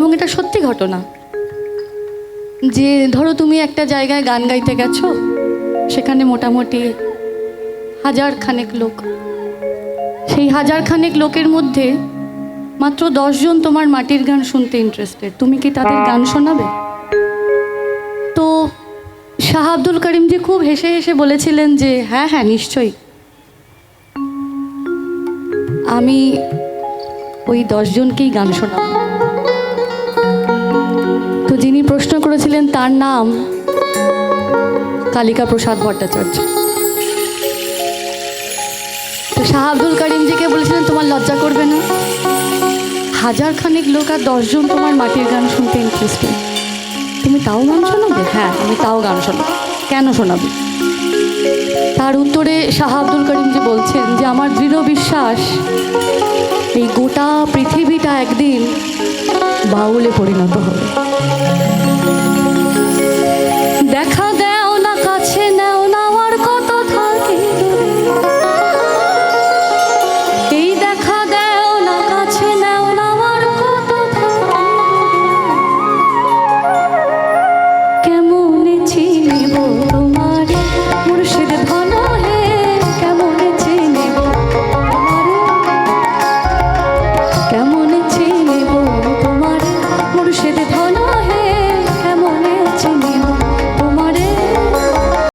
এবং এটা সত্যি ঘটনা যে ধরো তুমি একটা জায়গায় গান গাইতে গেছো, সেখানে মোটামুটি 1000 খানেক লোক, সেই 1000 খানেক লোকের মধ্যে মাত্র 10 জন তোমার মাটির গান শুনতে ইন্টারেস্টেড। তুমি কি তাদের গান শোনাবে? তো শাহ আব্দুল করিমজি খুব হেসে হেসে বলেছিলেন যে হ্যাঁ হ্যাঁ নিশ্চয়ই, আমি ওই 10 জনকেই গান শোনাব। তো যিনি প্রশ্ন করেছিলেন তার নাম কালিকা প্রসাদ ভট্টাচার্য। তো শাহ আব্দুল করিমজিকে বলেছিলেন তোমার লজ্জা করবে না? 1000 খানেক লোক আর 10 জন তোমার মাটির গান শুনতে ইন্টারেস্টেড, তুমি তাও গান শোনাবে? হ্যাঁ আমি তাও গান শোনাবো। কেন শোনাবে? তার উত্তরে শাহ আব্দুল করিমজি বলছেন যে আমার দৃঢ় বিশ্বাস এই গোটা পৃথিবীটা একদিন বাউলে পরিণত হবে। দেখা